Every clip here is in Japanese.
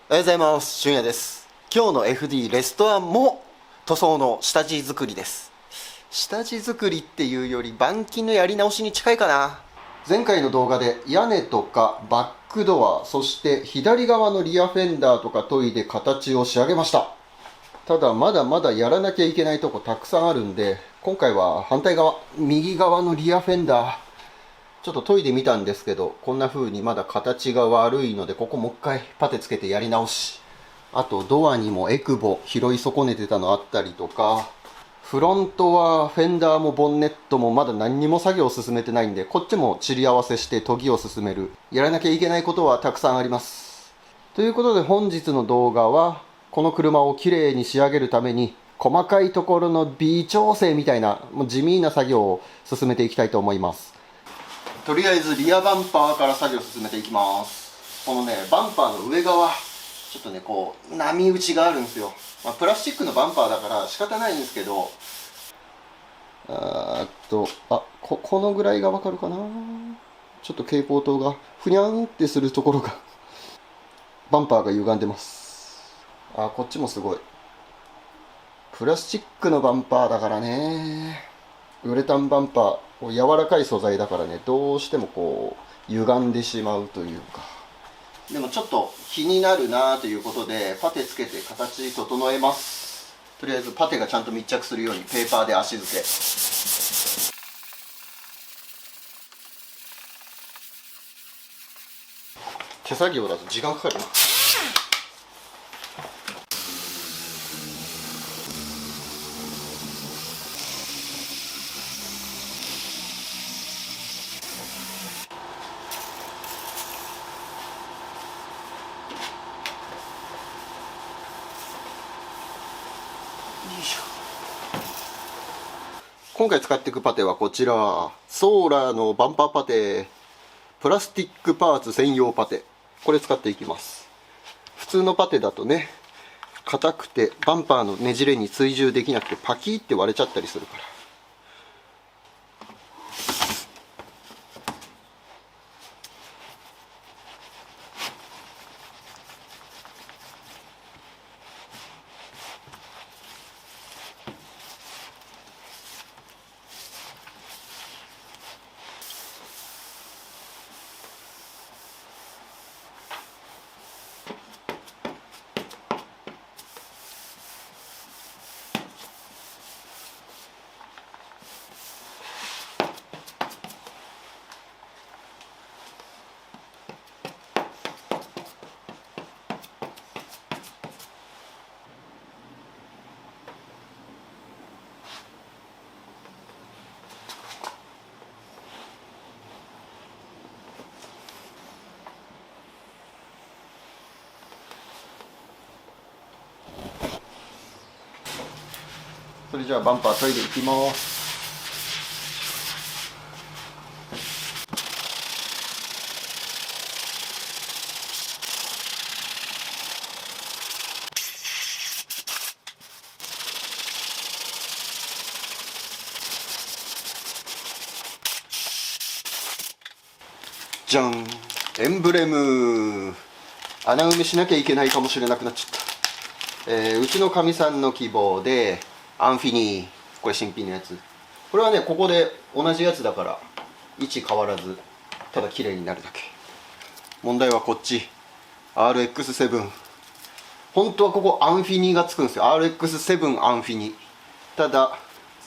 おはようございます。俊也です。今日の FD レストアンも塗装の下地作りです。下地作りっていうより板金のやり直しに近いかな。前回の動画で屋根とかバックドア、そして左側のリアフェンダーとか研いで形を仕上げました。ただまだまだやらなきゃいけないとこたくさんあるんで、今回は反対側、右側のリアフェンダーちょっと研いでみたんですけど、こんな風にまだ形が悪いので、ここもう一回パテつけてやり直し。あとドアにもエクボ拾い損ねてたのあったりとか、フロントはフェンダーもボンネットもまだ何にも作業を進めてないんで、こっちも散り合わせして研ぎを進める。やらなきゃいけないことはたくさんあります。ということで本日の動画は、この車をきれいに仕上げるために、細かいところの微調整みたいな、もう地味な作業を進めていきたいと思います。とりあえずリアバンパーから作業を進めていきます。このね、バンパーの上側、ちょっとね、こう、波打ちがあるんですよ。プラスチックのバンパーだから仕方ないんですけど、このぐらいがわかるかな。ちょっと蛍光灯がふにゃんってするところが、バンパーが歪んでます。こっちもすごい。プラスチックのバンパーだからね。ウレタンバンパー、柔らかい素材だからね、どうしてもこう歪んでしまうというか。でもちょっと気になるなということでパテつけて形整えます。とりあえずパテがちゃんと密着するようにペーパーで足付け。手作業だと時間かかるな。今回使っていくパテはこちら、ソーラーのバンパーパテ、プラスチックパーツ専用パテ、これ使っていきます。普通のパテだとね、硬くてバンパーのねじれに追従できなくてパキーって割れちゃったりするから。それじゃあバンパー研いでいきます。じゃん、エンブレム。穴埋めしなきゃいけないかもしれなくなっちゃった。うちのかみさんの希望でアンフィニー、これ新品のやつ。これはね、ここで同じやつだから位置変わらず、ただ綺麗になるだけ。問題はこっち RX7。本当はここアンフィニーがつくんですよ。 RX7 アンフィニ。ただ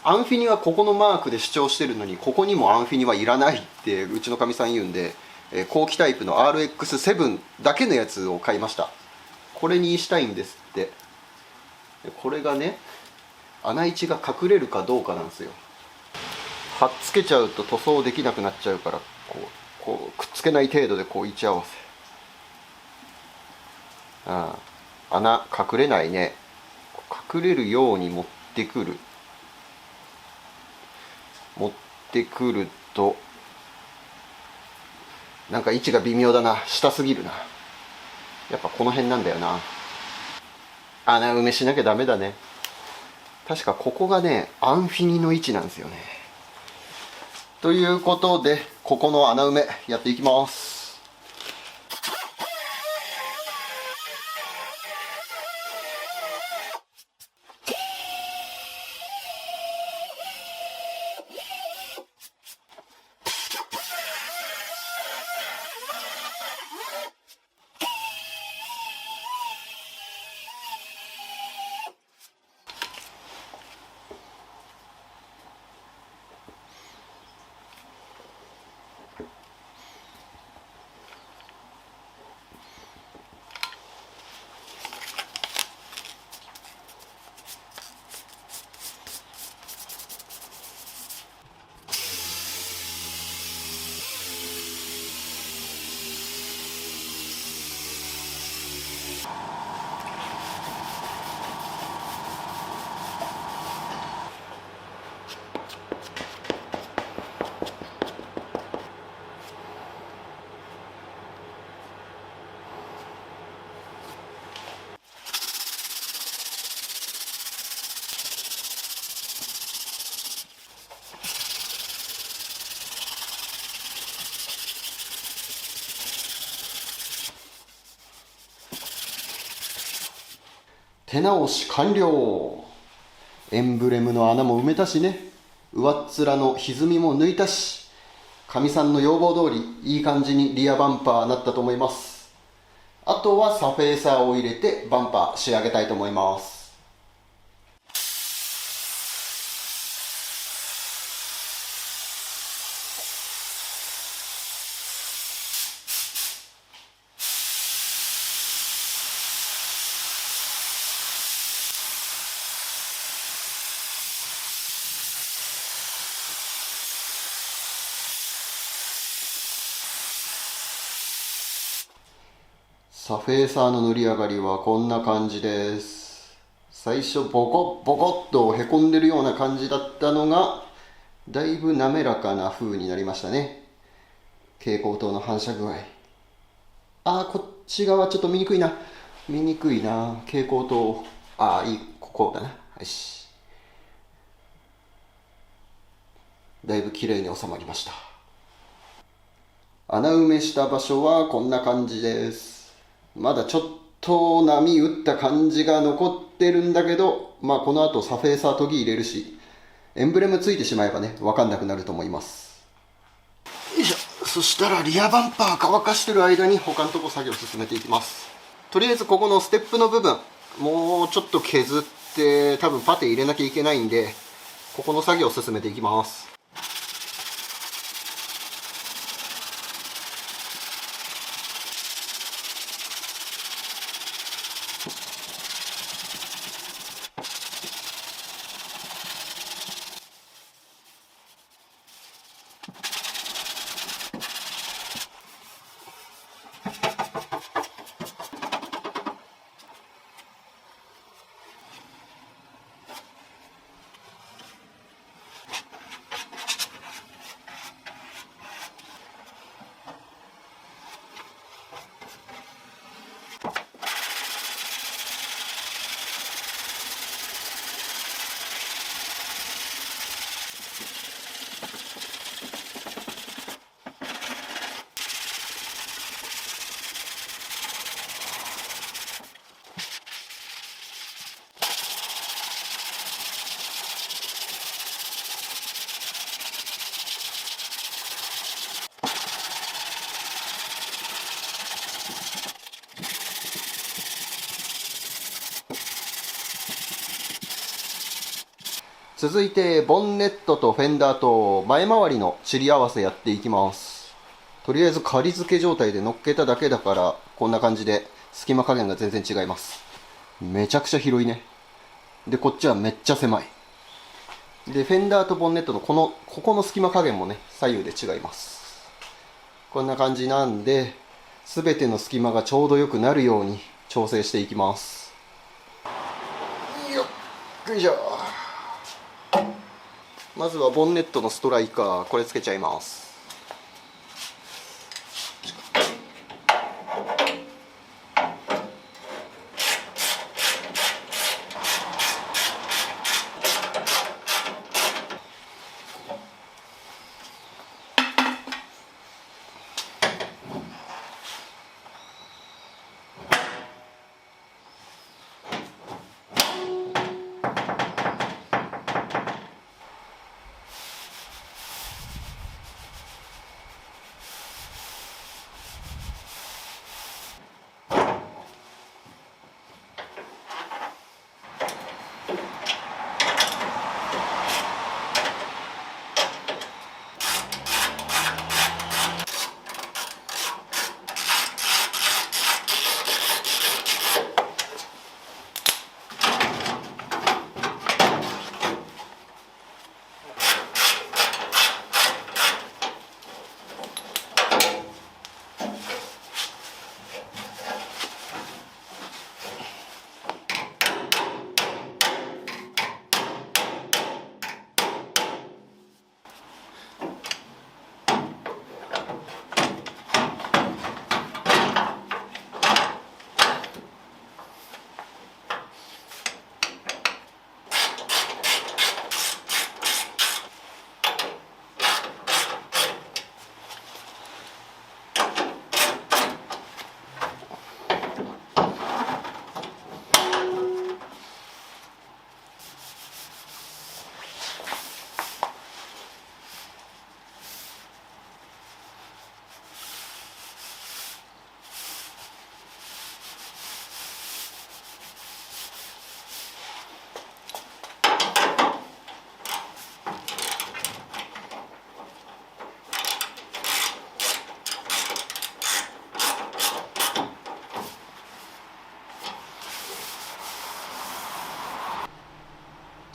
アンフィニはここのマークで主張してるのに、ここにもアンフィニはいらないってうちのかみさん言うんで、後期タイプの RX7 だけのやつを買いました。これにしたいんですって。これがね、穴位置が隠れるかどうかなんですよ。貼っつけちゃうと塗装できなくなっちゃうから、こうくっつけない程度でこう位置合わせ。穴隠れないね。隠れるように持ってくると、なんか位置が微妙だな。下すぎるな。やっぱこの辺なんだよな。穴埋めしなきゃダメだね。確かここがね、アンフィニの位置なんですよね。ということで、ここの穴埋めやっていきます。手直し完了。エンブレムの穴も埋めたしね、上っ面の歪みも抜いたし、かみさんの要望通りいい感じにリアバンパーになったと思います。あとはサフェーサーを入れてバンパー仕上げたいと思います。サフェーサーの塗り上がりはこんな感じです。最初ボコッボコッとへこんでるような感じだったのがだいぶ滑らかな風になりましたね。蛍光灯の反射具合、こっち側ちょっと見にくいな蛍光灯、いい、こうだな。よし、だいぶ綺麗に収まりました。穴埋めした場所はこんな感じです。まだちょっと波打った感じが残ってるんだけど、この後サフェーサー研ぎ入れるし、エンブレムついてしまえばね、分かんなくなると思います。よいしょ。そしたらリアバンパー乾かしてる間に他のとこ作業進めていきます。とりあえずここのステップの部分、もうちょっと削って多分パテ入れなきゃいけないんで、ここの作業を進めていきます。続いてボンネットとフェンダーと前回りの尻合わせやっていきます。とりあえず仮付け状態で乗っけただけだからこんな感じで隙間加減が全然違います。めちゃくちゃ広いね。でこっちはめっちゃ狭いで、フェンダーとボンネットのここの隙間加減もね左右で違います。こんな感じなんで全ての隙間がちょうどよくなるように調整していきます。よいしょ。まずはボンネットのストライカー、これつけちゃいます。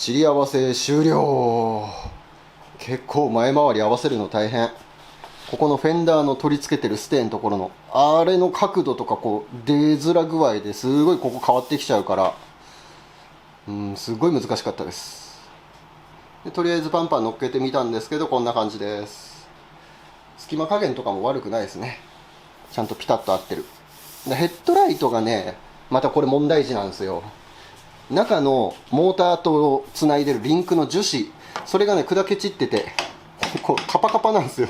塵り合わせ終了。結構前回り合わせるの大変。ここのフェンダーの取り付けてるステーのところのあれの角度とかこう出づら具合ですごいここ変わってきちゃうから、すごい難しかったです。でとりあえずパンパン乗っけてみたんですけど、こんな感じです。隙間加減とかも悪くないですね。ちゃんとピタッと合ってる。でヘッドライトがね、またこれ問題児なんですよ。中のモーターとつないでるリンクの樹脂、それがね砕け散っててこうカパカパなんですよ。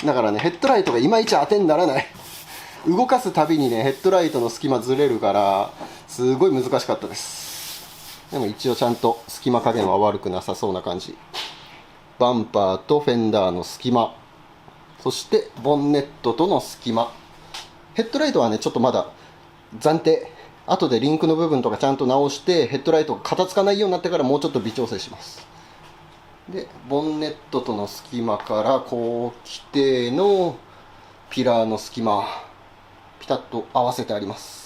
だからねヘッドライトがいまいち当てにならない。動かすたびにねヘッドライトの隙間ずれるからすごい難しかったです。でも一応ちゃんと隙間加減は悪くなさそうな感じ。バンパーとフェンダーの隙間、そしてボンネットとの隙間。ヘッドライトはねちょっとまだ暫定、後でリンクの部分とかちゃんと直してヘッドライトが片付かないようになってからもうちょっと微調整します。でボンネットとの隙間からこう規定のピラーの隙間ピタッと合わせてあります。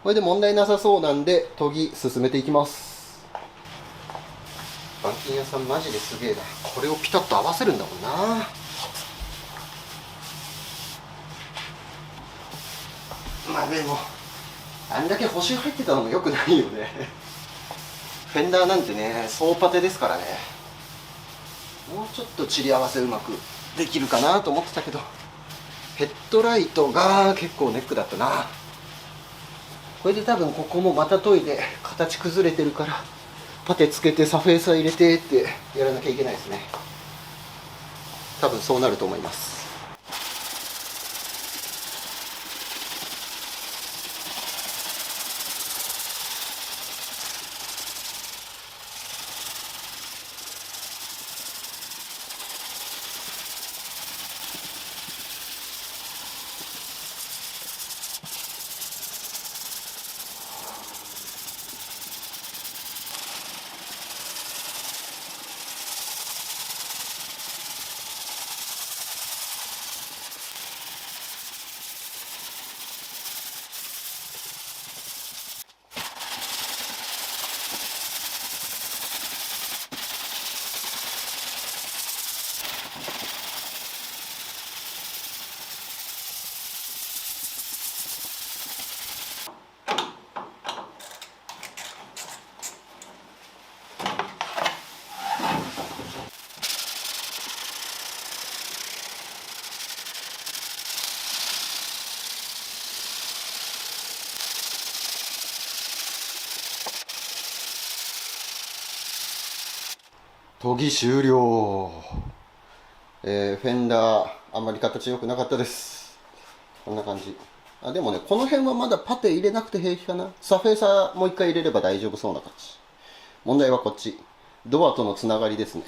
これで問題なさそうなんで研ぎ進めていきます。板金屋さんマジですげえな。これをピタッと合わせるんだもんな。まあでもあんだけ補修入ってたのもよくないよね。フェンダーなんてね総パテですからね。もうちょっと塵り合わせうまくできるかなと思ってたけど、ヘッドライトが結構ネックだったな。これで多分ここもまた研いで形崩れてるからパテつけてサフェーサー入れてってやらなきゃいけないですね。多分そうなると思います。研ぎ終了。フェンダーあんまり形良くなかったです。こんな感じ。でもねこの辺はまだパテ入れなくて平気かな。サフェーサーもう一回入れれば大丈夫そうな感じ。問題はこっちドアとのつながりですね。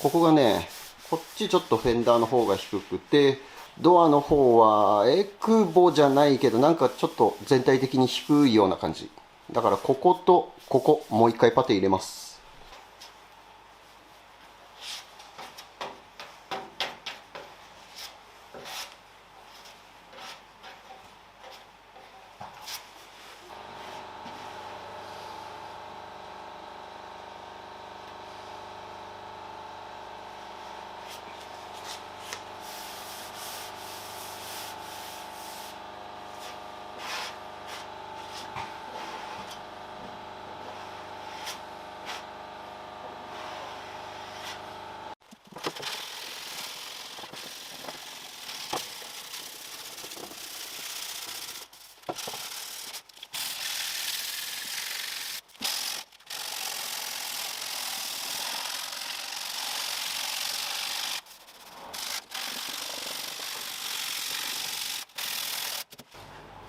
ここがねこっちちょっとフェンダーの方が低くて、ドアの方はエクボじゃないけどなんかちょっと全体的に低いような感じだから、こことここもう一回パテ入れます。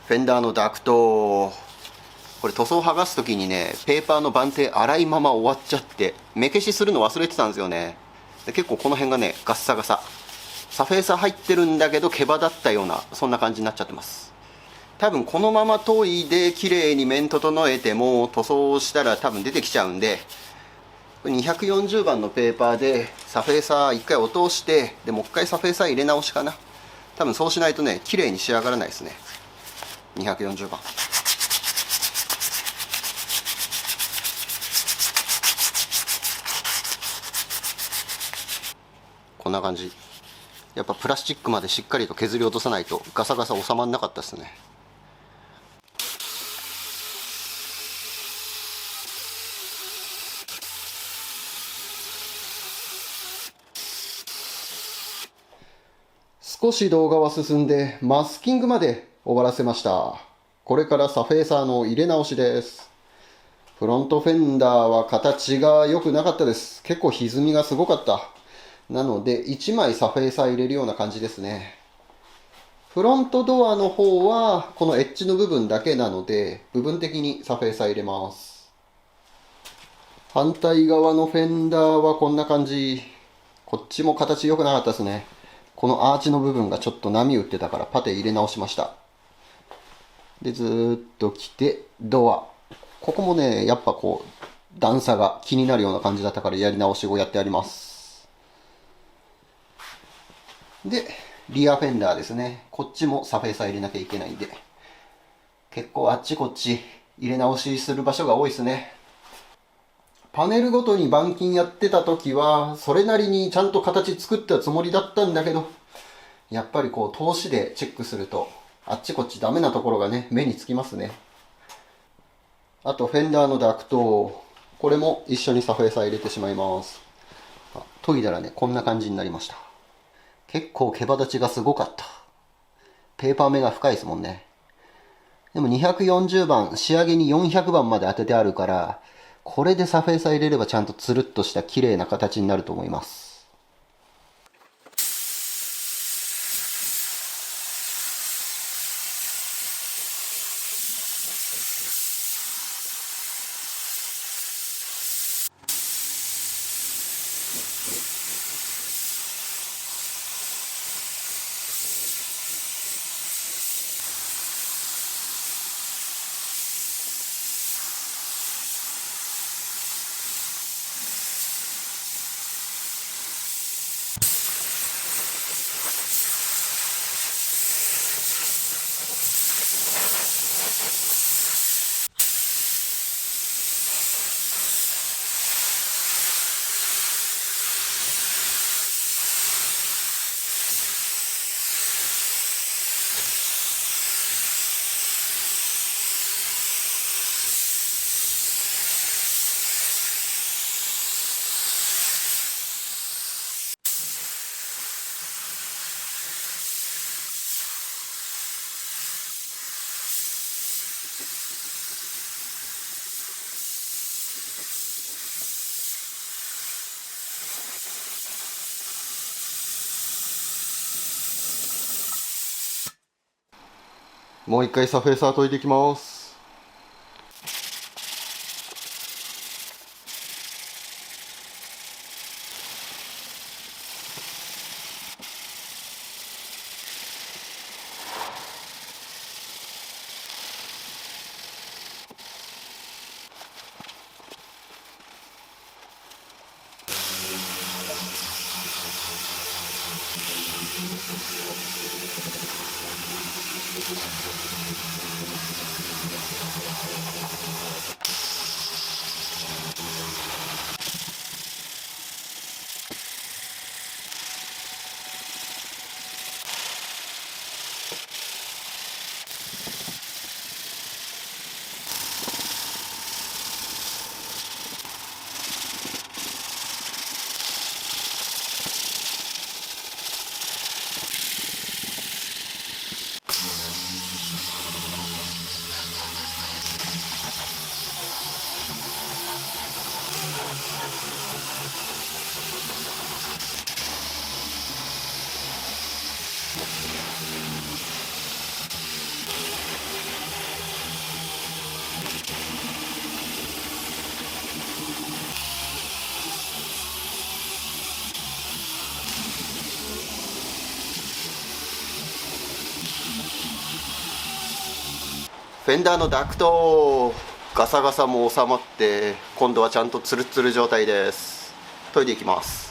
フェンダーのダクト、これ塗装剥がす時にねペーパーの板定粗いまま終わっちゃって目消しするの忘れてたんですよね。で結構この辺がねガッサガサ、サフェーサー入ってるんだけど毛羽立ったようなそんな感じになっちゃってます。多分このまま研いで綺麗に面整えても塗装したら多分出てきちゃうんで、240番のペーパーでサフェーサー1回落として、でもう一回サフェーサー入れ直しかな。多分そうしないとね綺麗に仕上がらないですね。240番こんな感じ。やっぱプラスチックまでしっかりと削り落とさないとガサガサ収まんなかったですね。少し動画は進んでマスキングまで終わらせました。これからサフェーサーの入れ直しです。フロントフェンダーは形が良くなかったです。結構歪みがすごかった。なので1枚サフェーサー入れるような感じですね。フロントドアの方はこのエッジの部分だけなので部分的にサフェーサー入れます。反対側のフェンダーはこんな感じ。こっちも形良くなかったですね。このアーチの部分がちょっと波打ってたからパテ入れ直しました。で、ずーっと来て、ドア。ここもね、やっぱこう、段差が気になるような感じだったからやり直しをやってあります。で、リアフェンダーですね。こっちもサフェーサー入れなきゃいけないんで。結構あっちこっち入れ直しする場所が多いですね。パネルごとに板金やってた時は、それなりにちゃんと形作ったつもりだったんだけど、やっぱりこう、通しでチェックすると、あっちこっちダメなところがね、目につきますね。あと、フェンダーのダクト。これも一緒にサフェーサー入れてしまいます。研いだらね、こんな感じになりました。結構毛羽立ちがすごかった。ペーパー目が深いですもんね。でも240番、仕上げに400番まで当ててあるから、これでサフェーサー入れればちゃんとつるっとした綺麗な形になると思います。もう一回サフェーサー研いでいきます。フェンダーのダクト、ガサガサも収まって今度はちゃんとツルツル状態です。研いでいきます。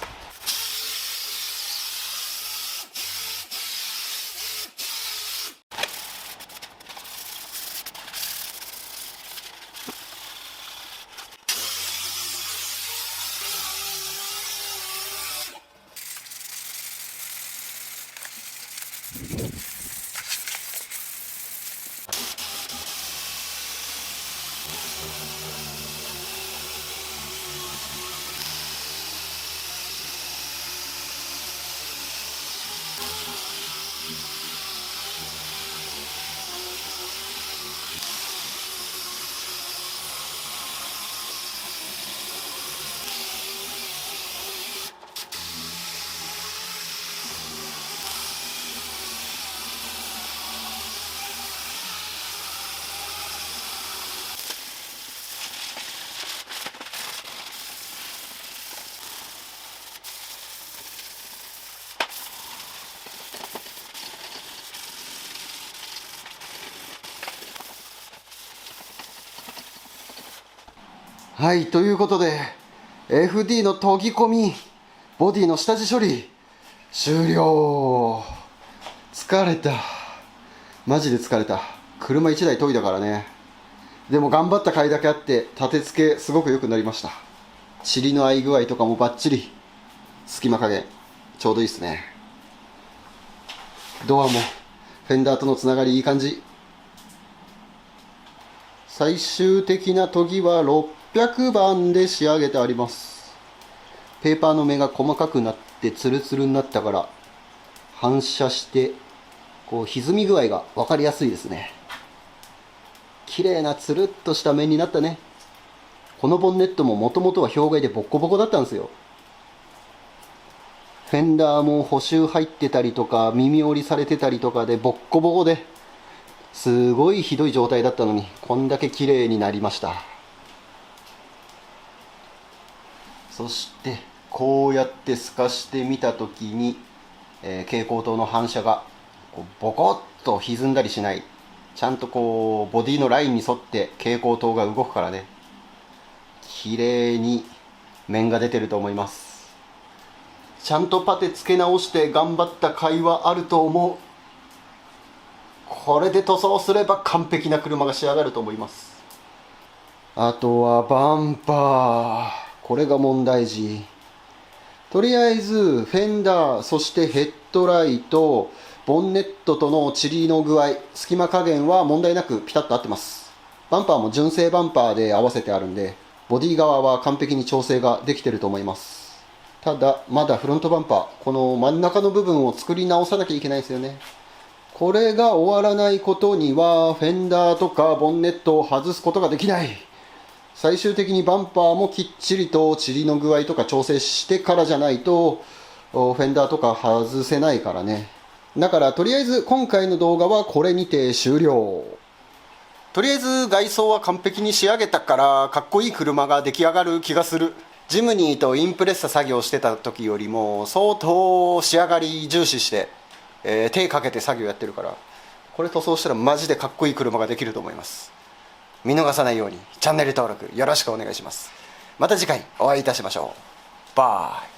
はい、ということで FD の研ぎ込み、ボディの下地処理終了。疲れた、マジで疲れた。車1台研いだからね。でも頑張った甲斐だけあって立て付けすごく良くなりました。塵の合い具合とかもバッチリ、隙間加減ちょうどいいですね。ドアもフェンダーとのつながりいい感じ。最終的な研ぎは600番で仕上げてあります。ペーパーの目が細かくなってツルツルになったから反射してこう歪み具合が分かりやすいですね。綺麗なツルっとした面になったね。このボンネットももともとは氷害でボッコボコだったんですよ。フェンダーも補修入ってたりとか耳折りされてたりとかでボッコボコですごいひどい状態だったのにこんだけ綺麗になりました。そしてこうやって透かしてみた時に、蛍光灯の反射がこうボコッと歪んだりしない。ちゃんとこうボディのラインに沿って蛍光灯が動くからね、綺麗に面が出てると思います。ちゃんとパテつけ直して頑張った甲斐はあると思う。これで塗装すれば完璧な車が仕上がると思います。あとはバンパー、これが問題児。とりあえずフェンダー、そしてヘッドライト、ボンネットとの塵の具合、隙間加減は問題なくピタッと合ってます。バンパーも純正バンパーで合わせてあるんで、ボディ側は完璧に調整ができてると思います。ただまだフロントバンパー、この真ん中の部分を作り直さなきゃいけないですよね。これが終わらないことにはフェンダーとかボンネットを外すことができない。最終的にバンパーもきっちりと塵の具合とか調整してからじゃないとフェンダーとか外せないからね。だからとりあえず今回の動画はこれにて終了。とりあえず外装は完璧に仕上げたからかっこいい車が出来上がる気がする。ジムニーとインプレッサ作業してた時よりも相当仕上がり重視して、手かけて作業やってるから、これ塗装したらマジでかっこいい車ができると思います。見逃さないようにチャンネル登録よろしくお願いします。また次回お会いいたしましょう。バイ。